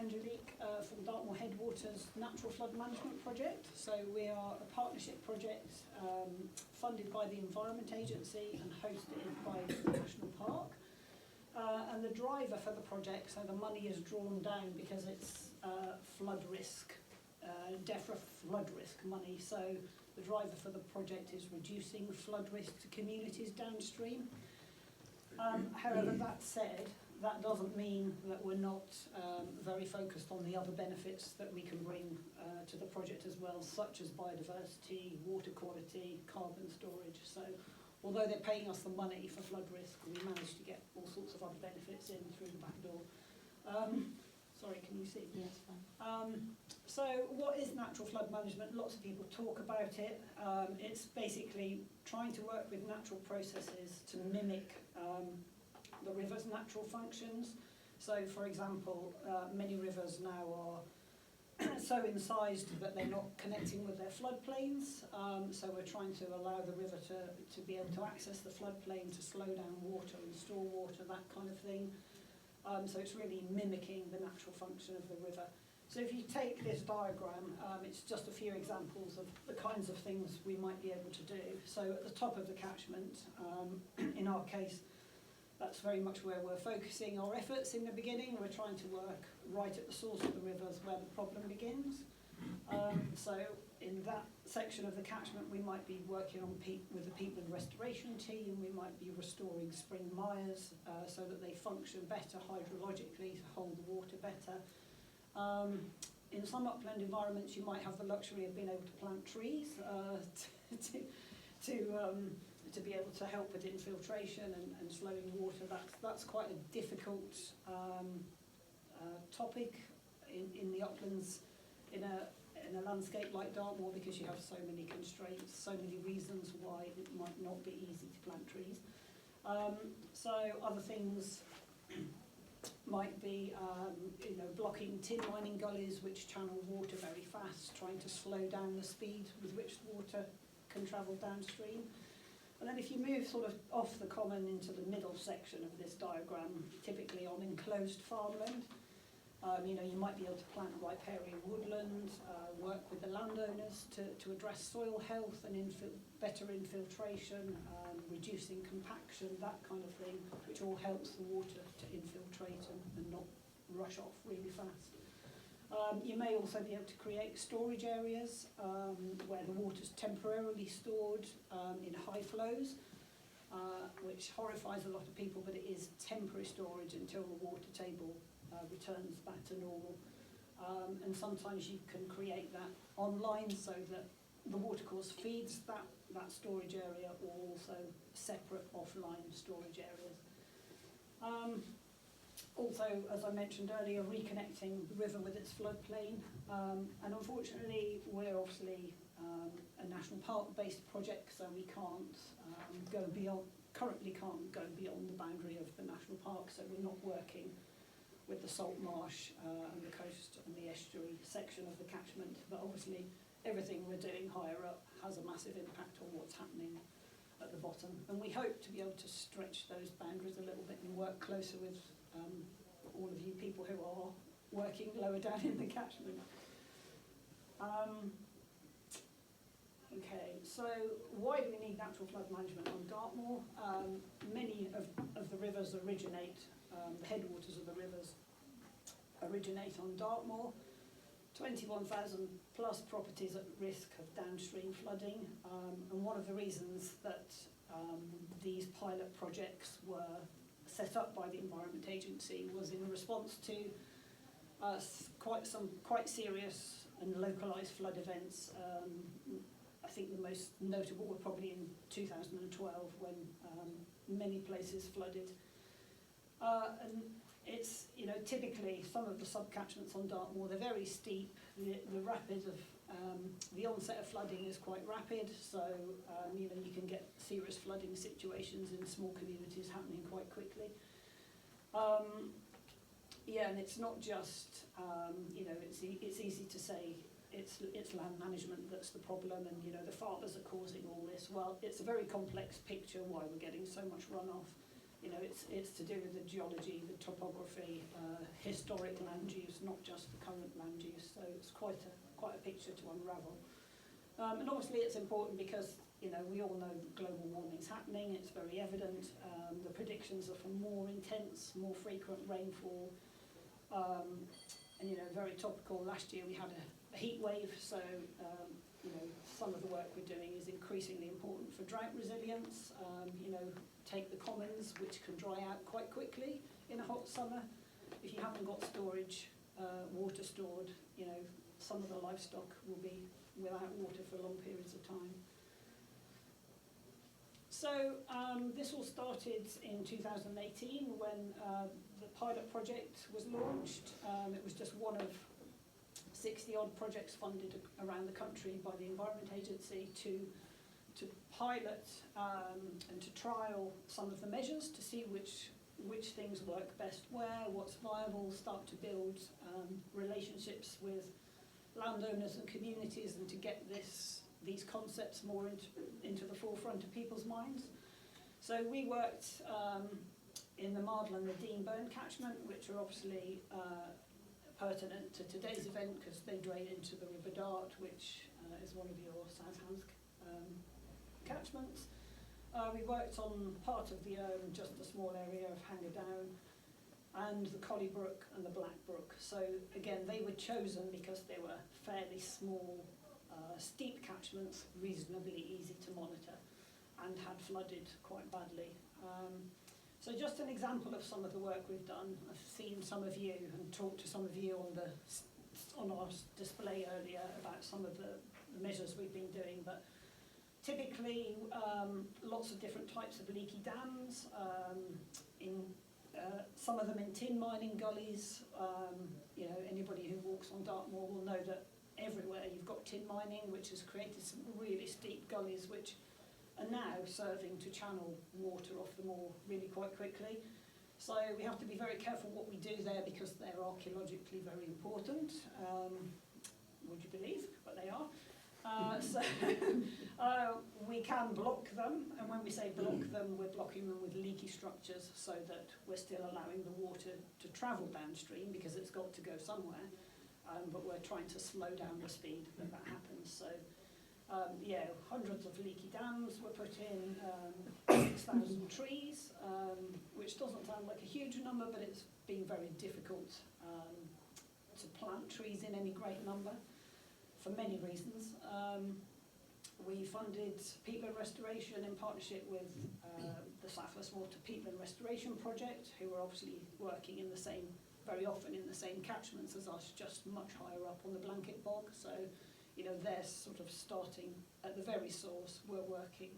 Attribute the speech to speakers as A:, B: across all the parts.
A: Angelique from Dartmoor Headwaters Natural Flood Management Project. So we are a partnership project funded by the Environment Agency and hosted by the National Park. And the driver for the project, so the money is drawn down because it's flood risk, DEFRA flood risk money. So the driver for the project is reducing flood risk to communities downstream. However, that said, that doesn't mean that we're not very focused on the other benefits that we can bring to the project as well, such as biodiversity, water quality, carbon storage. So although they're paying us the money for flood risk, we managed to get all sorts of other benefits in through the back door. Sorry, can you see?
B: Yes, fine.
A: So what is natural flood management? Lots of people talk about it. It's basically trying to work with natural processes to mimic the river's natural functions. So for example, many rivers now are so incised that they're not connecting with their floodplains. So we're trying to allow the river to be able to access the floodplain, to slow down water and store water, that kind of thing. So it's really mimicking the natural function of the river. So if you take this diagram, it's just a few examples of the kinds of things we might be able to do. So at the top of the catchment, in our case, that's very much where we're focusing our efforts in the beginning. We're trying to work right at the source of the rivers where the problem begins. So in that section of the catchment, we might be working on with the peatland restoration team. We might be restoring spring mires so that they function better hydrologically, to hold the water better. In some upland environments, you might have the luxury of being able to plant trees to be able to help with infiltration and slowing water. That's quite a difficult topic in the uplands in a landscape like Dartmoor, because you have so many constraints, so many reasons why it might not be easy to plant trees. So other things might be blocking tin lining gullies which channel water very fast, trying to slow down the speed with which water can travel downstream. And then if you move sort of off the common into the middle section of this diagram, typically on enclosed farmland, you might be able to plant riparian woodland, work with the landowners to address soil health and better infiltration, reducing compaction, that kind of thing, which all helps the water to infiltrate and not rush off really fast. You may also be able to create storage areas where the water's temporarily stored in high flows, which horrifies a lot of people, but it is temporary storage until the water table returns back to normal. And sometimes you can create that online so that the watercourse feeds that storage area, or also separate offline storage areas. Also, as I mentioned earlier, reconnecting the river with its floodplain. And unfortunately, we're obviously a national park-based project, so we can't currently can't go beyond the boundary of the national park, so we're not working with the salt marsh and the coast and the estuary section of the catchment. But obviously, everything we're doing higher up has a massive impact on what's happening at the bottom. And we hope to be able to stretch those boundaries a little bit and work closer with all of you people who are working lower down in the catchment. Okay, so why do we need natural flood management on Dartmoor? Many of the rivers originate, the headwaters of the rivers originate on Dartmoor. 21,000 plus properties at risk of downstream flooding, and one of the reasons that these pilot projects were set up by the Environment Agency was in response to quite serious and localised flood events. I think the most notable were probably in 2012 when many places flooded. And it's, typically some of the subcatchments on Dartmoor, they're very steep. The onset of flooding is quite rapid, so you can get serious flooding situations in small communities happening quite quickly. And it's not just, it's easy to say it's land management that's the problem, and the farmers are causing all this. Well, it's a very complex picture why we're getting so much runoff. you know, it's to do with the geology, the topography, historic land use, not just the current land use. So it's quite a picture to unravel. And obviously it's important because, you know, we all know that global warming is happening. It's very evident. The predictions are for more intense, more frequent rainfall. And, you know, very topical. Last year we had a heat wave, so, you know, some of the work we're doing is increasingly important for drought resilience. You know, take the commons, which can dry out quite quickly in a hot summer. If you haven't got storage, water stored, you know, some of the livestock will be without water for long periods of time. So this all started in 2018 when the pilot project was launched. It was just one of 60-odd projects funded around the country by the Environment Agency to pilot and to trial some of the measures to see which things work best where, what's viable, start to build relationships with landowners and communities, and to get these concepts more into the forefront of people's minds. So we worked in the Mardle and the Dean Burn catchment, which are obviously pertinent to today's event because they drain into the River Dart, which is one of your South Hants catchments. We worked on part of the just a small area of Hanger Down, and the Collie Brook and the Black Brook. So again, they were chosen because they were fairly small, steep catchments, reasonably easy to monitor, and had flooded quite badly. So just an example of some of the work we've done. I've seen some of you and talked to some of you on our display earlier about some of the measures we've been doing, but typically lots of different types of leaky dams, some of them in tin mining gullies. You know, anybody who walks on Dartmoor will know that everywhere you've got tin mining, which has created some really steep gullies which are now serving to channel water off the moor really quite quickly. So we have to be very careful what we do there because they're archaeologically very important. Would you believe? But they are. So we can block them, and when we say block them, we're blocking them with leaky structures so that we're still allowing the water to travel downstream because it's got to go somewhere, but we're trying to slow down the speed that happens. So yeah, hundreds of leaky dams were put in, 6,000 trees, which doesn't sound like a huge number, but it's been very difficult to plant trees in any great number for many reasons. We funded peatland restoration in partnership with the South West Water Peatland Restoration Project, who are obviously working in the same, very often in the same catchments as us, just much higher up on the Blanket Bog. So, you know, they're sort of starting at the very source. We're working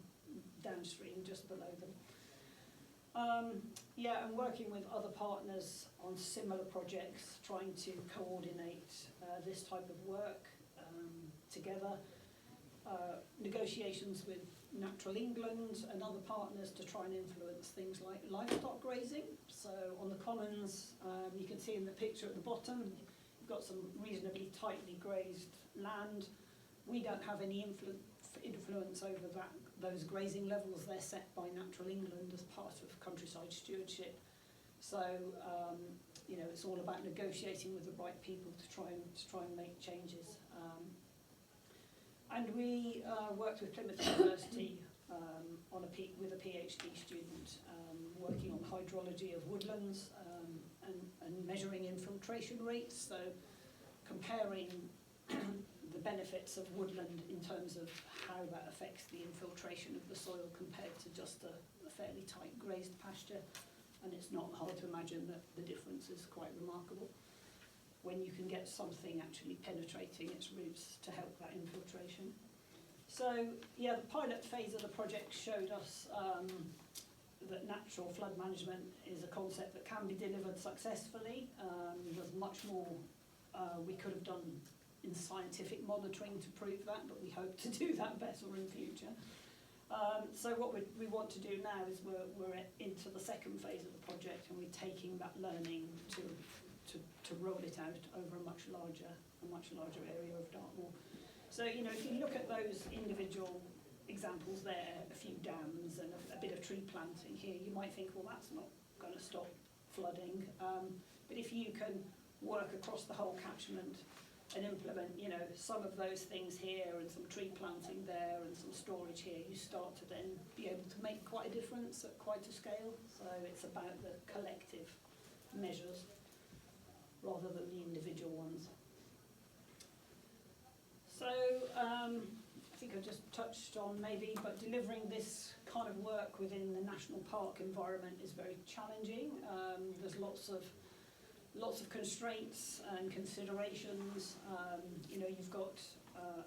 A: downstream, just below them. Yeah, and working with other partners on similar projects, trying to coordinate this type of work together. Negotiations with Natural England and other partners to try and influence things like livestock grazing. So on the commons, you can see in the picture at the bottom, you've got some reasonably tightly grazed land. We don't have any influence over those grazing levels. They're set by Natural England as part of countryside stewardship. So you know, it's all about negotiating with the right people to try and make changes. And we worked with Plymouth University with a PhD student working on hydrology of woodlands and measuring infiltration rates, so comparing the benefits of woodland in terms of how that affects the infiltration of the soil compared to just a fairly tight grazed pasture. And it's not hard to imagine that the difference is quite remarkable when you can get something actually penetrating its roots to help that infiltration. So yeah, the pilot phase of the project showed us that natural flood management is a concept that can be delivered successfully. There's much more we could have done in scientific monitoring to prove that, but we hope to do that better in future. So what we want to do now is we're into the second phase of the project, and we're taking that learning to roll it out over a much larger area of Dartmoor. So, you know, if you look at those individual examples there, a few dams and a bit of tree planting here. You might think, well, that's not going to stop flooding, but if you can work across the whole catchment and implement, you know, some of those things here and some tree planting there and some storage here, you start to then be able to make quite a difference at quite a scale. So it's about the collective measures rather than the individual ones. So I think I just touched on maybe, but delivering this kind of work within the national park environment is very challenging. There's lots of constraints and considerations. You know, you've got,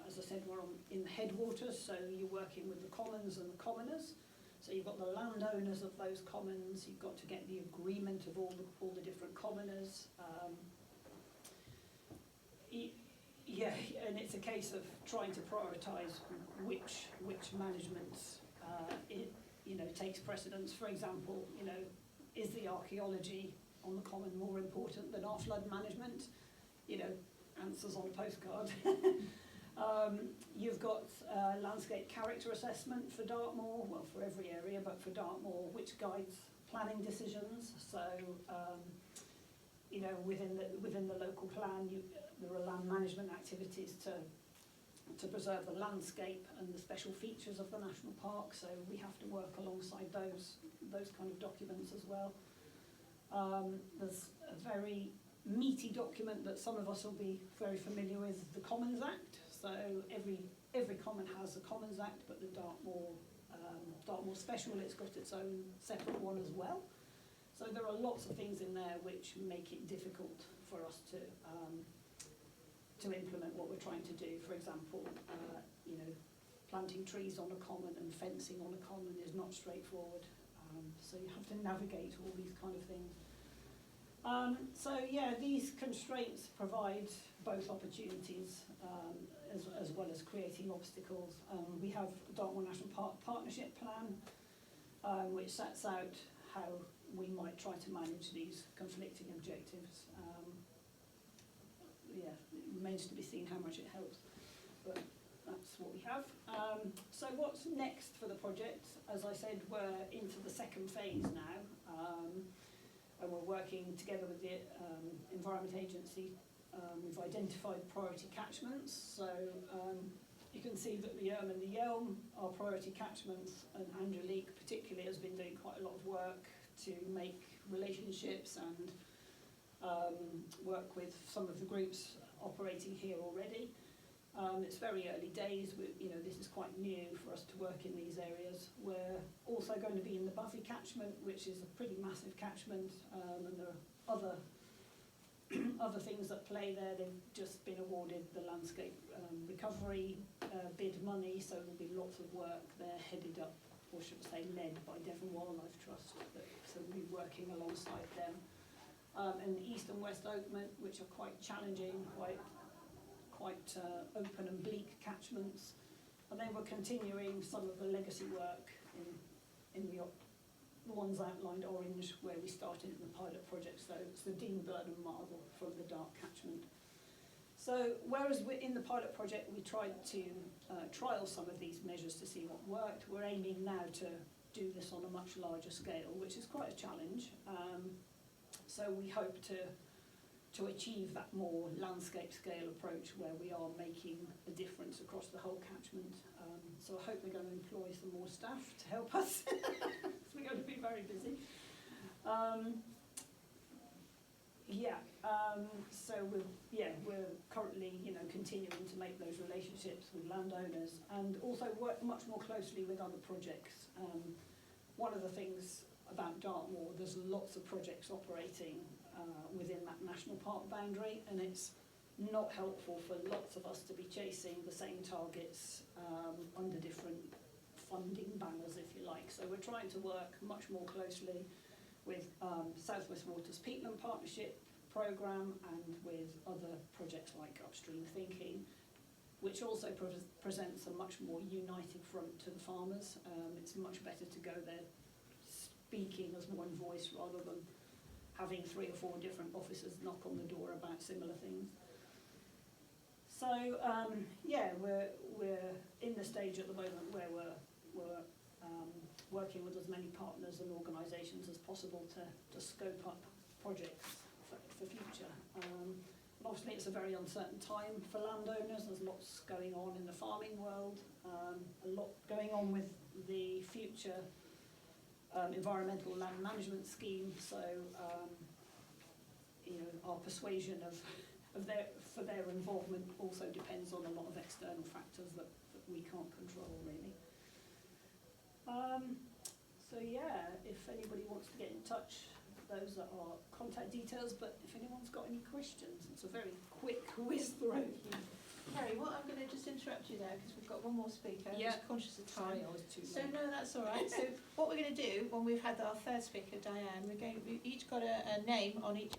A: as I said, we're in the headwaters, so you're working with the commons and the commoners. So you've got the landowners of those commons. You've got to get the agreement of all the different commoners. Yeah, and it's a case of trying to prioritise which management you know, takes precedence. For example, you know, is the archaeology on the common more important than our flood management? You know, answers on a postcard. You've got landscape character assessment for Dartmoor, well, for every area, but for Dartmoor, which guides planning decisions. So, you know, within the local plan, there are land management activities to preserve the landscape and the special features of the national park. So we have to work alongside those kind of documents as well. There's a very meaty document that some of us will be very familiar with, the Commons Act. So every common has a Commons Act, but the Dartmoor Special, it's got its own separate one as well. So there are lots of things in there which make it difficult for us to implement what we're trying to do. For example, you know, planting trees on a common and fencing on a common is not straightforward. So you have to navigate all these kind of things. So yeah, these constraints provide both opportunities as well as creating obstacles. We have Dartmoor National Park Partnership Plan, which sets out how we might try to manage these conflicting objectives. Yeah, it remains to be seen how much it helps, but that's what we have. So what's next for the project? As I said, we're into the second phase now, and we're working together with the Environment Agency. We've identified priority catchments, so you can see that the Erm and the Yelm are priority catchments, and Angelique particularly has been doing quite a lot of work to make relationships and work with some of the groups operating here already. It's very early days. You know, this is quite new for us to work in these areas. We're also going to be in the Buffy catchment, which is a pretty massive catchment, and there are other things that play there. They've just been awarded the landscape recovery bid money, so there'll be lots of work there headed up, or should I say led, by Devon Wildlife Trust. So we'll be working alongside them. And the East and West Oakment, which are quite challenging, quite open and bleak catchments. And then we're continuing some of the legacy work in the ones outlined orange, where we started in the pilot project. So it's the Dean Blood and Marble from the dark catchment. So whereas we're in the pilot project, we tried to trial some of these measures to see what worked, we're aiming now to do this on a much larger scale, which is quite a challenge. So we hope to achieve that more landscape scale approach where we are making a difference across the whole catchment. So I hope we're going to employ some more staff to help us. We're going to be very busy. So we're currently, you know, continuing to make those relationships with landowners and also work much more closely with other projects. One of the things about Dartmoor, there's lots of projects operating within that national park boundary, and it's not helpful for lots of us to be chasing the same targets under different funding banners, if you like. So we're trying to work much more closely with South West Waters Peatland Partnership Programme and with other projects like Upstream Thinking, which also presents a much more united front to the farmers. It's much better to go there speaking as one voice rather than having 3 or 4 different officers knock on the door about similar things. So yeah, we're in the stage at the moment where we're working with as many partners and organisations as possible to scope up projects for future. And obviously it's a very uncertain time for landowners. There's lots going on in the farming world, a lot going on with the future environmental land management scheme. So you know, our persuasion of their involvement also depends on a lot of external factors that we can't control really. So yeah, if anybody wants to get in touch, those are our contact details, but if anyone's got any questions, it's a very quick whiz through.
B: Kerry, what I'm going to just interrupt you there because we've got one more speaker. I'm
A: Yeah.
B: just conscious of time.
A: Sorry, I was too
B: So
A: long.
B: no, that's all right. So what we're going to do when we've had our third speaker, Diane, we've each got a name on each